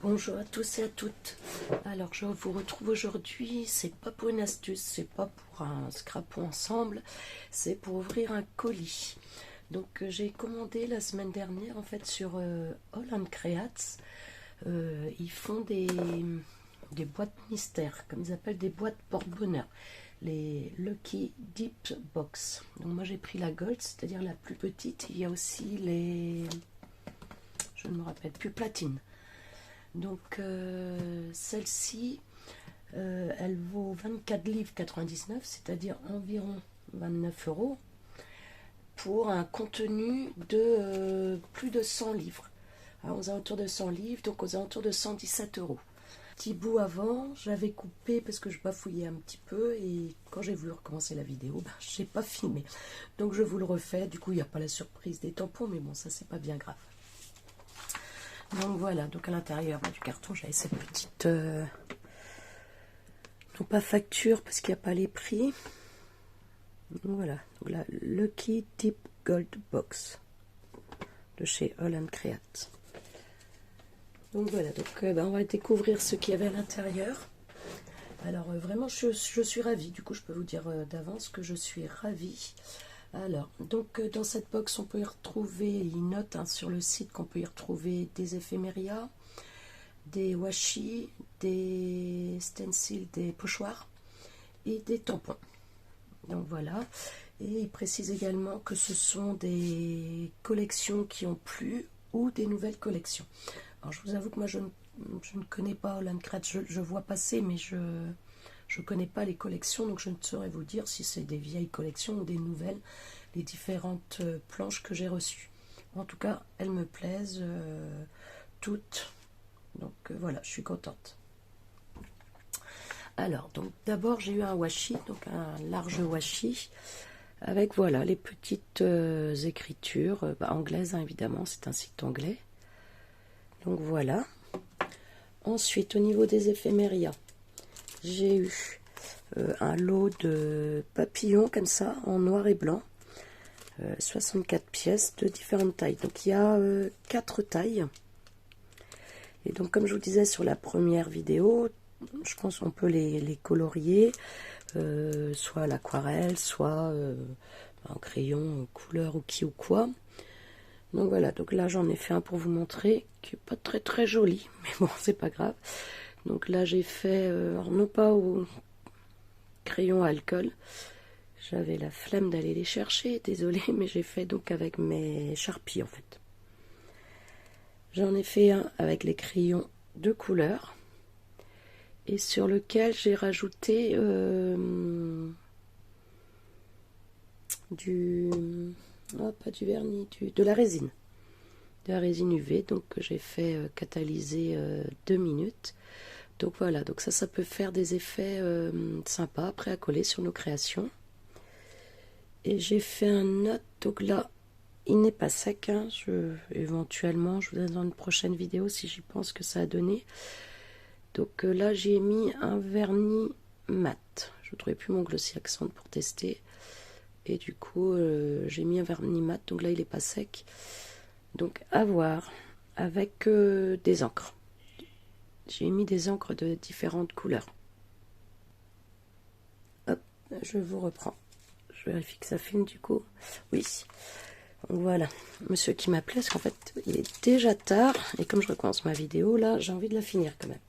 Bonjour à tous et à toutes. Alors je vous retrouve aujourd'hui, c'est pas pour une astuce, c'est pas pour un scrapon ensemble, c'est pour ouvrir un colis. Donc j'ai commandé la semaine dernière en fait sur All Creates. Ils font des boîtes mystères, comme ils appellent des boîtes porte-bonheur, les Lucky Deep Box. Donc moi j'ai pris la Gold, c'est-à-dire la plus petite. Il y a aussi les, je ne me rappelle plus, platine. Donc celle-ci, elle vaut 24 livres 99, c'est-à-dire environ 29 euros, pour un contenu de plus de 100 livres. Alors, aux alentours de 100 livres, donc aux alentours de 117 euros. Petit bout avant, j'avais coupé parce que je bafouillais un petit peu et quand j'ai voulu recommencer la vidéo, je n'ai pas filmé. Donc je vous le refais, du coup il n'y a pas la surprise des tampons, mais bon, ça c'est pas bien grave. Donc voilà, donc à l'intérieur du carton, j'avais cette petite... non pas facture parce qu'il n'y a pas les prix. Donc voilà, donc la Lucky Deep Gold Box de chez All Creates. Donc voilà, donc on va découvrir ce qu'il y avait à l'intérieur. Alors vraiment, je suis ravie. Du coup, je peux vous dire d'avance que je suis ravie. Alors, donc dans cette box, on peut y retrouver, il note sur le site qu'on peut y retrouver des éphéméria, des washi, des stencils, des pochoirs et des tampons. Donc voilà, et il précise également que ce sont des collections qui ont plu ou des nouvelles collections. Alors je vous avoue que moi je ne connais pas All Creates, je vois passer, mais je ne connais pas les collections, donc je ne saurais vous dire si c'est des vieilles collections ou des nouvelles, les différentes planches que j'ai reçues. En tout cas, elles me plaisent toutes, donc voilà, je suis contente. Alors, donc d'abord j'ai eu un washi, donc un large washi, avec voilà les petites écritures anglaises, hein, évidemment, c'est un site anglais. Donc voilà. Ensuite, au niveau des éphéméria, j'ai eu un lot de papillons comme ça, en noir et blanc, 64 pièces de différentes tailles. Donc il y a 4 tailles. Et donc comme je vous disais sur la première vidéo, je pense qu'on peut les colorier, soit à l'aquarelle, soit en crayon, couleur ou qui ou quoi. Donc voilà, donc là j'en ai fait un pour vous montrer, qui n'est pas très très joli, mais bon, c'est pas grave. Donc là j'ai fait, non pas au crayon à alcool, j'avais la flemme d'aller les chercher, désolée, mais j'ai fait donc avec mes Sharpies en fait. J'en ai fait un avec les crayons de couleur, et sur lequel j'ai rajouté pas du vernis, de la résine. De la résine UV, donc que j'ai fait catalyser 2 minutes. Donc voilà, donc ça peut faire des effets sympas après à coller sur nos créations. Et j'ai fait un autre, donc là il n'est pas sec, hein. Éventuellement je vous donne dans une prochaine vidéo si j'y pense que ça a donné. Donc là j'ai mis un vernis mat, je ne trouvais plus mon Glossy Accent pour tester, et du coup j'ai mis un vernis mat, donc là il n'est pas sec, donc à voir avec des encres. J'ai mis des encres de différentes couleurs. Hop, je vous reprends, je vérifie que ça filme du coup, oui. Donc voilà, monsieur qui m'appelait, parce qu'en fait il est déjà tard, et comme je recommence ma vidéo là, j'ai envie de la finir quand même.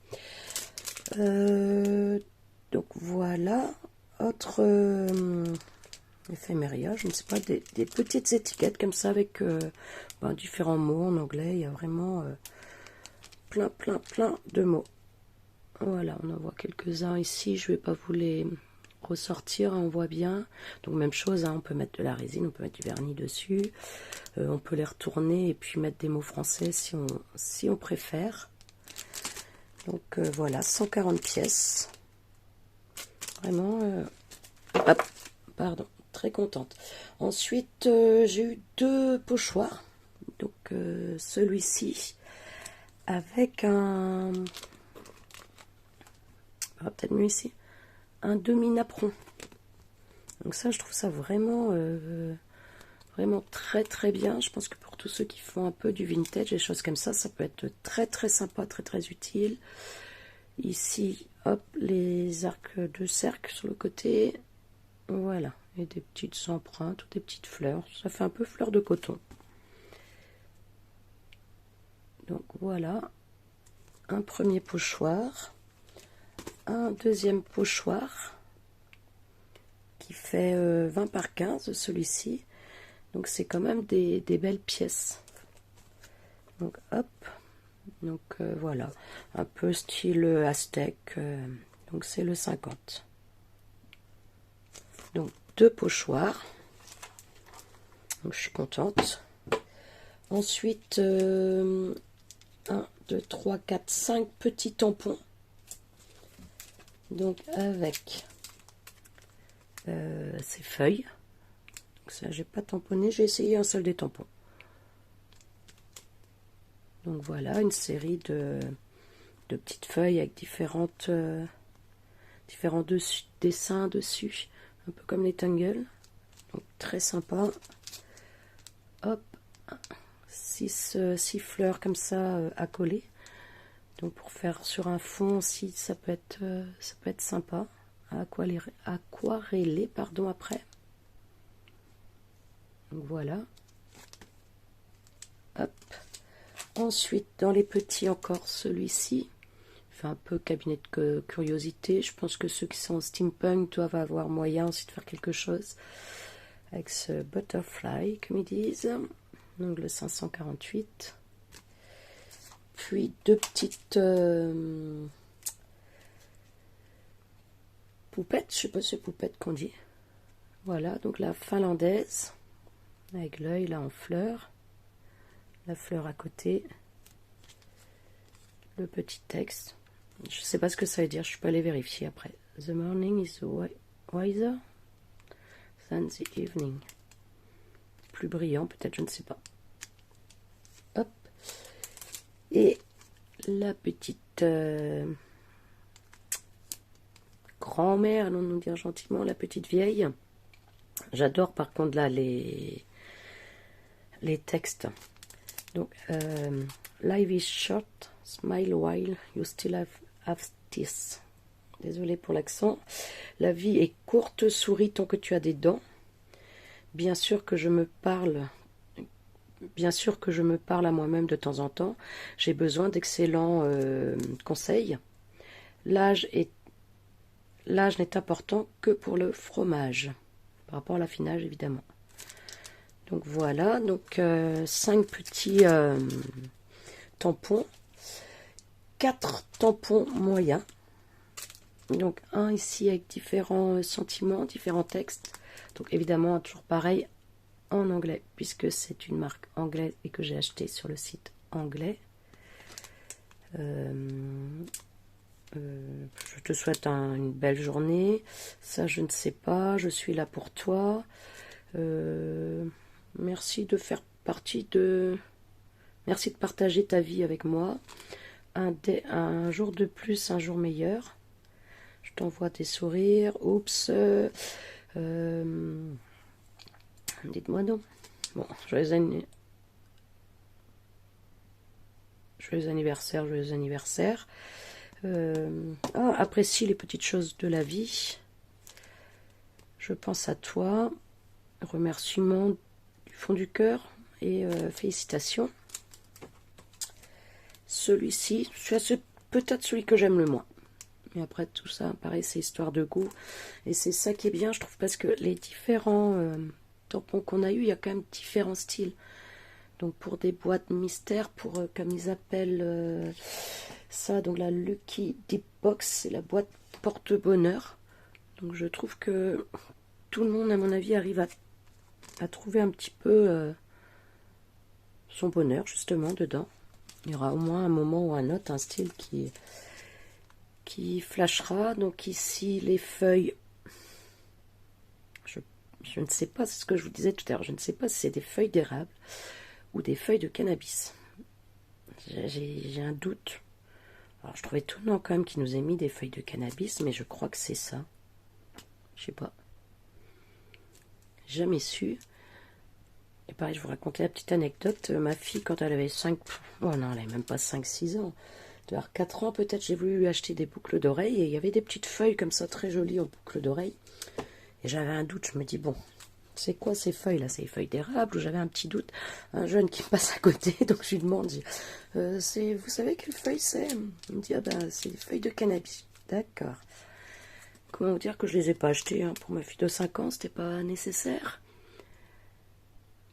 Donc voilà, autre éphéméria, je ne sais pas, des petites étiquettes comme ça avec différents mots en anglais. Il y a vraiment plein de mots. Voilà, on en voit quelques-uns ici, je ne vais pas vous les ressortir, on voit bien. Donc même chose, hein, on peut mettre de la résine, on peut mettre du vernis dessus, on peut les retourner et puis mettre des mots français si on préfère. Donc voilà, 140 pièces. Vraiment, hop, pardon, très contente. Ensuite, j'ai eu 2 pochoirs. Donc celui-ci avec un, peut-être mieux ici, un demi-napperon. Donc ça, je trouve ça vraiment Vraiment très très bien. Je pense que pour tous ceux qui font un peu du vintage, des choses comme ça peut être très très sympa, très très utile. Ici, hop, les arcs de cercle sur le côté. Voilà, et des petites empreintes ou des petites fleurs. Ça fait un peu fleur de coton. Donc voilà, un premier pochoir, un deuxième pochoir qui fait 20 par 15, celui-ci. Donc c'est quand même des belles pièces. Donc hop, donc voilà, un peu style aztèque, donc c'est le 50. Donc 2 pochoirs, donc je suis contente. Ensuite, 1, 2, 3, 4, 5 petits tampons. Donc avec ces feuilles. Donc ça, j'ai pas tamponné, j'ai essayé un seul des tampons. Donc voilà, une série de petites feuilles avec différents dessins dessus, un peu comme les tangles. Donc très sympa. Hop, 6 fleurs comme ça à coller. Donc pour faire sur un fond aussi, ça peut être sympa à aquareller pardon, après. Donc voilà. Hop. Ensuite, dans les petits encore, celui-ci fait un peu cabinet de curiosité. Je pense que ceux qui sont en steampunk doivent avoir moyen aussi de faire quelque chose avec ce butterfly, comme ils disent. Donc le 548. Puis 2 petites poupettes, je sais pas si c'est poupette qu'on dit. Voilà, donc la finlandaise, avec l'œil là en fleur, la fleur à côté, le petit texte. Je sais pas ce que ça veut dire, je suis pas allée vérifier après. The morning is wiser than the evening. Plus brillant, peut-être, je ne sais pas. Hop. Et la petite grand-mère, allons nous dire gentiment, la petite vieille. J'adore par contre là les textes. Donc, life is short, smile while you still have teeth. Désolée pour l'accent. La vie est courte, souris tant que tu as des dents. Bien sûr que je me parle à moi-même de temps en temps. J'ai besoin d'excellents conseils. L'âge n'est important que pour le fromage. Par rapport à l'affinage, évidemment. Donc voilà, donc 5 petits tampons. 4 tampons moyens. Donc un ici avec différents sentiments, différents textes. Donc évidemment, toujours pareil, en anglais, puisque c'est une marque anglaise et que j'ai acheté sur le site anglais. Je te souhaite une belle journée. Ça, je ne sais pas. Je suis là pour toi. Merci de faire partie de... Merci de partager ta vie avec moi. Un jour de plus, un jour meilleur. Je t'envoie des sourires. Oups. Dites-moi non. Bon, joyeux anniversaire, joyeux anniversaire. Apprécie les petites choses de la vie. Je pense à toi. Remerciements du fond du cœur et félicitations. Celui-ci, c'est peut-être celui que j'aime le moins. Mais après tout ça, pareil, c'est histoire de goût. Et c'est ça qui est bien, je trouve, parce que les différents tampons qu'on a eu, il y a quand même différents styles. Donc pour des boîtes mystères, pour comme ils appellent ça, donc la Lucky Deep Box, c'est la boîte porte-bonheur. Donc je trouve que tout le monde, à mon avis, arrive à trouver un petit peu son bonheur, justement, dedans. Il y aura au moins un moment ou un autre, un style qui flashera. Donc ici, les feuilles, je ne sais pas, c'est ce que je vous disais tout à l'heure, je ne sais pas si c'est des feuilles d'érable ou des feuilles de cannabis. J'ai un doute. Alors je trouvais étonnant quand même qu'il nous ait mis des feuilles de cannabis, mais je crois que c'est ça. Je sais pas. Jamais su. Et pareil, je vous racontais la petite anecdote. Ma fille, quand elle avait 5... Oh non, elle avait même pas 5-6 ans. Elle devait avoir 4 ans peut-être, j'ai voulu lui acheter des boucles d'oreilles. Et il y avait des petites feuilles comme ça, très jolies en boucles d'oreilles. Et j'avais un doute, je me dis, bon, c'est quoi ces feuilles-là? C'est les feuilles d'érable? Ou j'avais un petit doute. Un jeune qui passe à côté, donc je lui demande, vous savez quelle feuille c'est? Il me dit, ah ben, c'est des feuilles de cannabis. D'accord. Comment vous dire que je les ai pas achetées hein, pour ma fille de 5 ans, c'était pas nécessaire.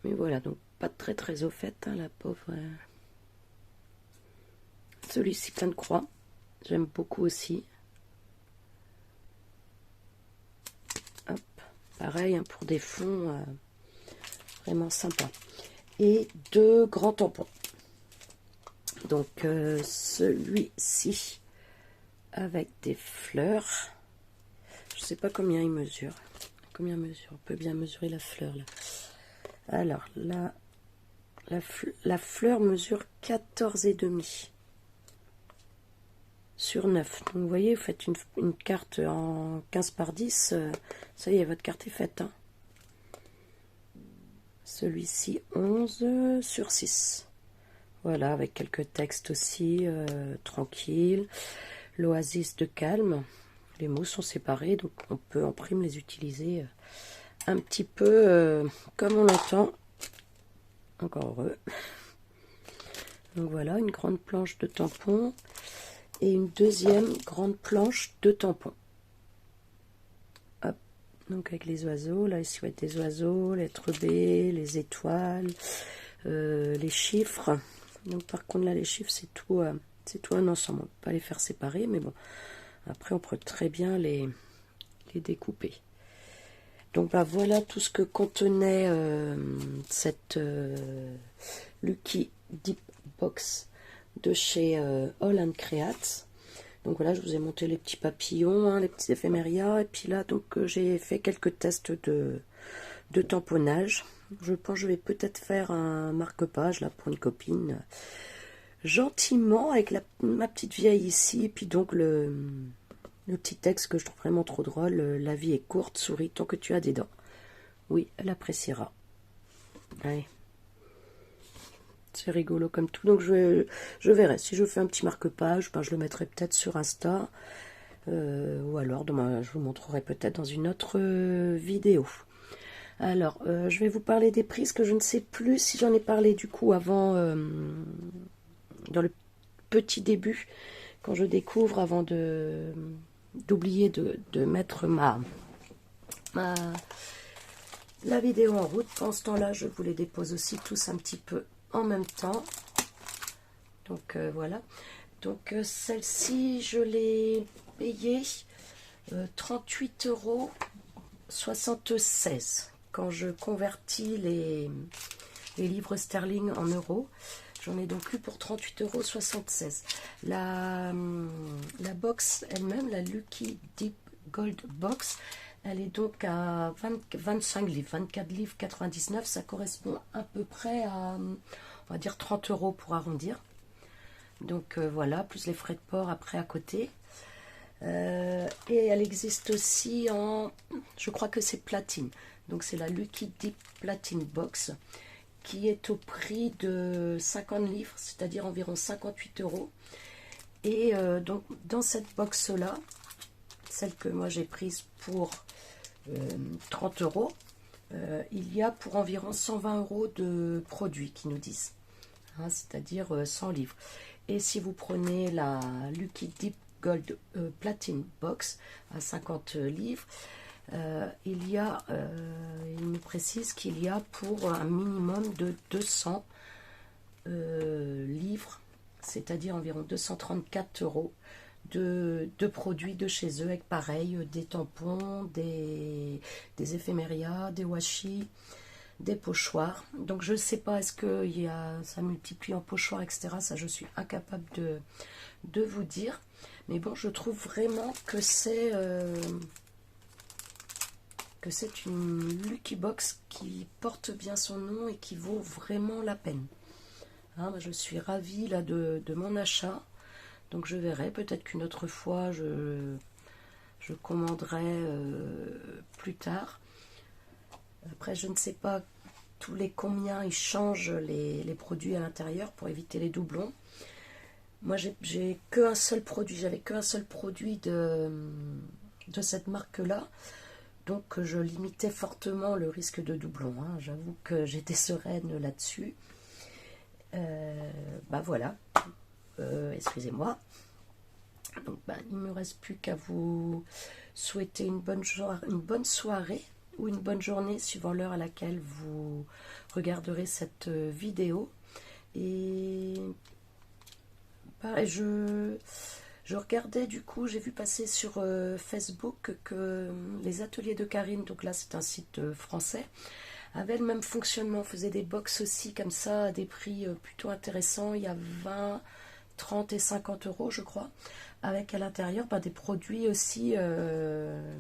Mais voilà, donc pas très très au fait, hein, la pauvre. Celui-ci plein de croix, j'aime beaucoup aussi. Hop, pareil hein, pour des fonds vraiment sympas. Et 2 grands tampons. Donc celui-ci avec des fleurs. Je sais pas combien il mesure. Combien mesure? On peut bien mesurer la fleur là. Alors là, la fleur mesure 14,5 sur 9. Donc vous voyez, vous faites une carte en 15 par 10, ça y est, votre carte est faite. Hein. Celui-ci 11 sur 6. Voilà, avec quelques textes aussi, tranquille. L'oasis de calme. Les mots sont séparés, donc on peut en prime les utiliser un petit peu comme on l'entend. Encore heureux. Donc voilà, une grande planche de tampons et une deuxième grande planche de tampons. Hop, donc avec les oiseaux, là ici va être des oiseaux, lettres B, les étoiles, les chiffres. Donc par contre là les chiffres c'est tout un ensemble, on ne peut pas les faire séparer, mais bon, après on peut très bien les découper. Donc bah, voilà tout ce que contenait cette Lucky Deep Box de chez All & Create. Donc voilà, je vous ai monté les petits papillons, hein, les petits éphémérias, et puis là donc j'ai fait quelques tests de tamponnage. Je pense que je vais peut-être faire un marque-page là pour une copine, gentiment avec ma petite vieille ici, et puis donc le petit texte que je trouve vraiment trop drôle, la vie est courte, souris tant que tu as des dents. Oui, elle appréciera. Allez. C'est rigolo comme tout, donc je verrai. Si je fais un petit marque-page, ben je le mettrai peut-être sur Insta, ou alors demain, je vous montrerai peut-être dans une autre vidéo. Alors, je vais vous parler des prix, parce que je ne sais plus si j'en ai parlé du coup avant, dans le petit début, quand je découvre, avant d'oublier de mettre la vidéo en route. Pendant ce temps-là, je vous les dépose aussi tous un petit peu en même temps. Donc voilà. Donc celle-ci, je l'ai payée 38,76 € quand je convertis les livres sterling en euros. J'en ai donc eu pour 38,76 €. La box elle-même, la Lucky Deep Gold Box, elle est donc à 25 livres, 24 livres 99. Ça correspond à peu près à, on va dire 30 € pour arrondir. Donc voilà, plus les frais de port après à côté. Et elle existe aussi en, je crois que c'est platine. Donc c'est la Lucky Deep Platine Box, qui est au prix de 50 livres, c'est-à-dire environ 58 €. Et donc dans cette box-là, celle que moi j'ai prise pour 30 €, il y a pour environ 120 € de produits qui nous disent, hein, c'est-à-dire 100 livres. Et si vous prenez la Lucky Deep Gold Platine Box à 50 livres, il me précise qu'il y a pour un minimum de 200 livres, c'est-à-dire environ 234 € de produits de chez eux, avec pareil des tampons, des éphémérias, des washi, des pochoirs. Donc je ne sais pas, est-ce que ça multiplie en pochoirs, etc. Ça, je suis incapable de vous dire. Mais bon, je trouve vraiment que c'est une Lucky Box qui porte bien son nom et qui vaut vraiment la peine. Hein, je suis ravie là de mon achat. Donc je verrai, peut-être qu'une autre fois je commanderai plus tard. Après je ne sais pas tous les combien ils changent les produits à l'intérieur pour éviter les doublons. Moi, j'ai qu'un seul produit, j'avais qu'un seul produit de cette marque-là. Donc, je limitais fortement le risque de doublons. Hein. J'avoue que j'étais sereine là-dessus. Voilà. Excusez-moi. Donc, il ne me reste plus qu'à vous souhaiter une bonne soirée ou une bonne journée suivant l'heure à laquelle vous regarderez cette vidéo. Et je regardais, du coup, j'ai vu passer sur Facebook que les ateliers de Karine, donc là c'est un site français, avaient le même fonctionnement, faisaient des box aussi comme ça à des prix plutôt intéressants. Il y a 20, 30 et 50 euros je crois, avec à l'intérieur des produits aussi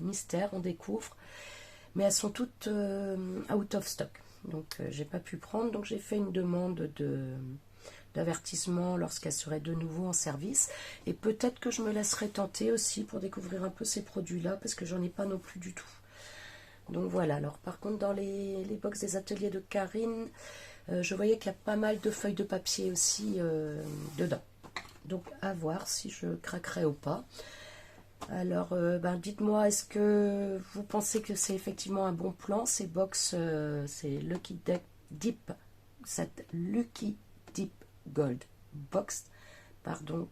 mystères, on découvre, mais elles sont toutes out of stock, donc j'ai pas pu prendre, donc j'ai fait une demande d'avertissement lorsqu'elle serait de nouveau en service, et peut-être que je me laisserai tenter aussi pour découvrir un peu ces produits là, parce que j'en ai pas non plus du tout. Donc voilà. Alors par contre, dans les box des ateliers de Karine, je voyais qu'il y a pas mal de feuilles de papier aussi dedans, donc à voir si je craquerai ou pas. Alors dites-moi, est-ce que vous pensez que c'est effectivement un bon plan, ces box, c'est Lucky Dip, cette Lucky Dip Gold Box,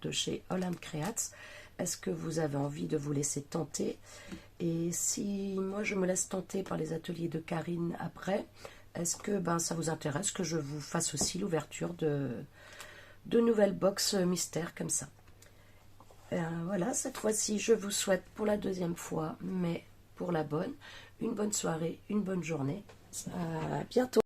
de chez Holland Creats. Est-ce que vous avez envie de vous laisser tenter? Et si moi je me laisse tenter par les ateliers de Karine après, est-ce que ça vous intéresse que je vous fasse aussi l'ouverture de nouvelles box mystères comme ça? Voilà, cette fois-ci je vous souhaite pour la deuxième fois, mais pour la bonne, une bonne soirée, une bonne journée. À bientôt.